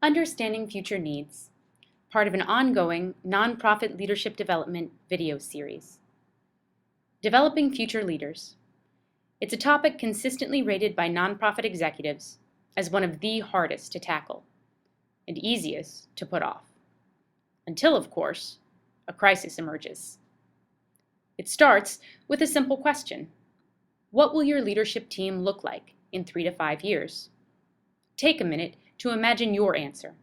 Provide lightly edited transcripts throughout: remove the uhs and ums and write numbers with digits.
Understanding Future Needs, part of an ongoing nonprofit leadership development video series. Developing Future Leaders. It's a topic consistently rated by nonprofit executives as one of the hardest to tackle and easiest to put off. Until, of course, a crisis emerges. It starts with a simple question. What will your leadership team look like in 3 to 5 years? Take a minute to imagine your answer.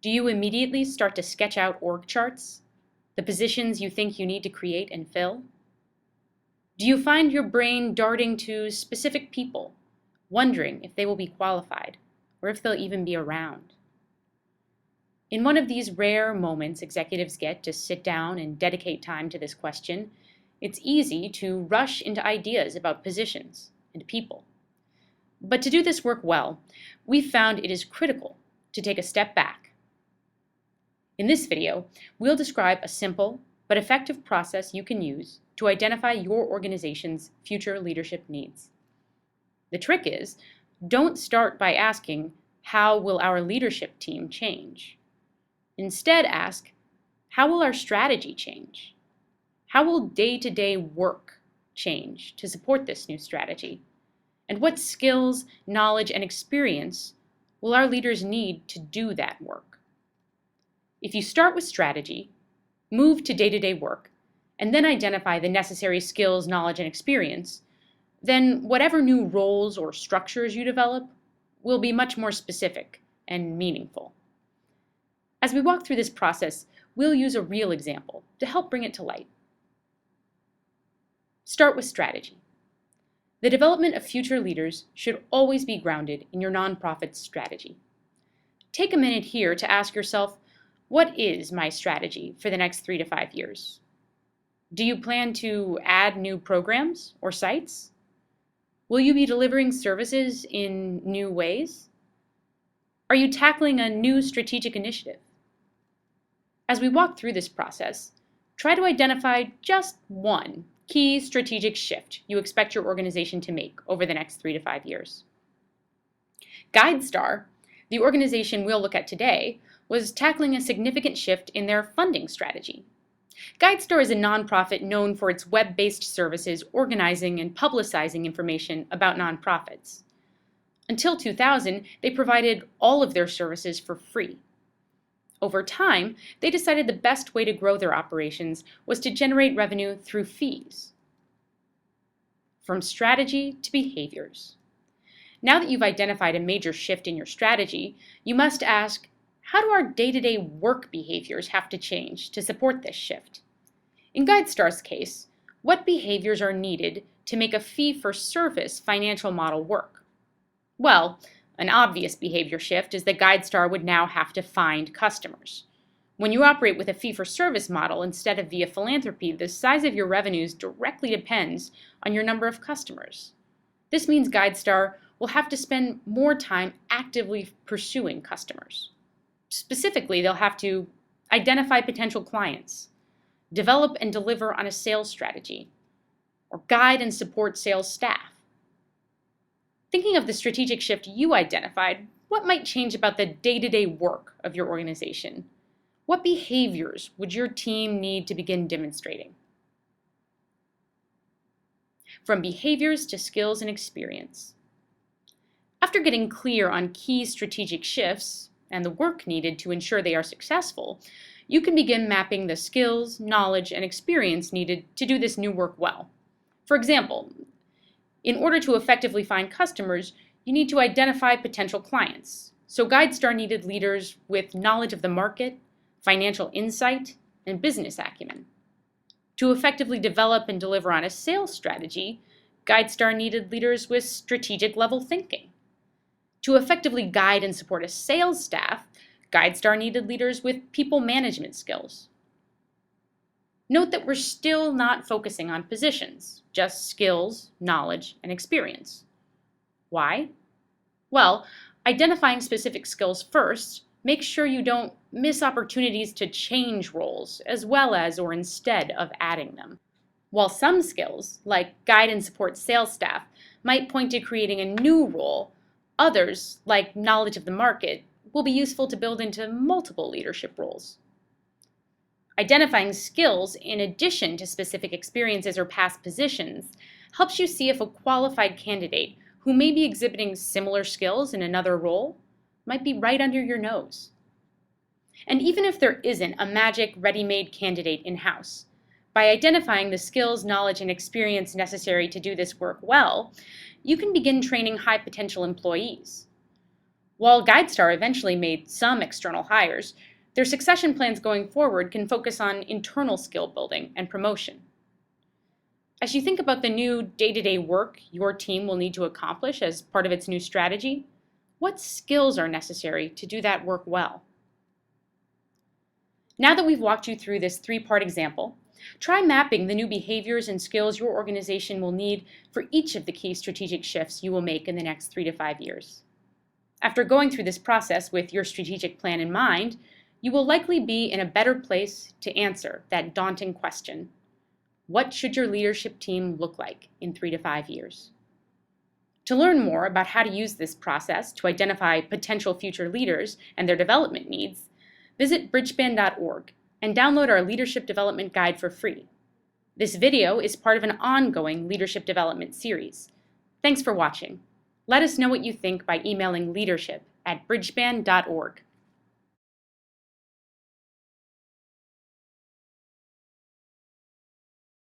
Do you immediately start to sketch out org charts, the positions you think you need to create and fill? Do you find your brain darting to specific people, wondering if they will be qualified or if they'll even be around? In one of these rare moments executives get to sit down and dedicate time to this question, it's easy to rush into ideas about positions and people. But to do this work well, we've found it is critical to take a step back. In this video, we'll describe a simple but effective process you can use to identify your organization's future leadership needs. The trick is, don't start by asking, how will our leadership team change? Instead, ask, how will our strategy change? How will day-to-day work change to support this new strategy? And what skills, knowledge, and experience will our leaders need to do that work? If you start with strategy, move to day-to-day work, and then identify the necessary skills, knowledge, and experience, then whatever new roles or structures you develop will be much more specific and meaningful. As we walk through this process, we'll use a real example to help bring it to light. Start with strategy. The development of future leaders should always be grounded in your nonprofit's strategy. Take a minute here to ask yourself, what is my strategy for the next 3 to 5 years? Do you plan to add new programs or sites? Will you be delivering services in new ways? Are you tackling a new strategic initiative? As we walk through this process, try to identify just one key strategic shift you expect your organization to make over the next 3 to 5 years. GuideStar, the organization we'll look at today, was tackling a significant shift in their funding strategy. GuideStar is a nonprofit known for its web-based services organizing and publicizing information about nonprofits. Until 2000, they provided all of their services for free. Over time, they decided the best way to grow their operations was to generate revenue through fees. From strategy to behaviors. Now that you've identified a major shift in your strategy, you must ask, how do our day-to-day work behaviors have to change to support this shift? In GuideStar's case, what behaviors are needed to make a fee-for-service financial model work? Well, an obvious behavior shift is that GuideStar would now have to find customers. When you operate with a fee-for-service model instead of via philanthropy, the size of your revenues directly depends on your number of customers. This means GuideStar will have to spend more time actively pursuing customers. Specifically, they'll have to identify potential clients, develop and deliver on a sales strategy, or guide and support sales staff. Thinking of the strategic shift you identified, what might change about the day-to-day work of your organization? What behaviors would your team need to begin demonstrating? From behaviors to skills and experience. After getting clear on key strategic shifts and the work needed to ensure they are successful, you can begin mapping the skills, knowledge, and experience needed to do this new work well. For example, in order to effectively find customers, you need to identify potential clients. So GuideStar needed leaders with knowledge of the market, financial insight, and business acumen. To effectively develop and deliver on a sales strategy, GuideStar needed leaders with strategic level thinking. To effectively guide and support a sales staff, GuideStar needed leaders with people management skills. Note that we're still not focusing on positions, just skills, knowledge, and experience. Why? Well, identifying specific skills first makes sure you don't miss opportunities to change roles as well as or instead of adding them. While some skills, like guide and support sales staff, might point to creating a new role, others, like knowledge of the market, will be useful to build into multiple leadership roles. Identifying skills in addition to specific experiences or past positions helps you see if a qualified candidate who may be exhibiting similar skills in another role might be right under your nose. And even if there isn't a magic ready-made candidate in-house, by identifying the skills, knowledge, and experience necessary to do this work well, you can begin training high-potential employees. While GuideStar eventually made some external hires, their succession plans going forward can focus on internal skill building and promotion. As you think about the new day-to-day work your team will need to accomplish as part of its new strategy, what skills are necessary to do that work well? Now that we've walked you through this three-part example, try mapping the new behaviors and skills your organization will need for each of the key strategic shifts you will make in the next 3 to 5 years. After going through this process with your strategic plan in mind, you will likely be in a better place to answer that daunting question: what should your leadership team look like in 3 to 5 years? To learn more about how to use this process to identify potential future leaders and their development needs, visit bridgespan.org and download our Leadership Development Guide for free. This video is part of an ongoing leadership development series. Thanks for watching. Let us know what you think by emailing leadership@bridgespan.org.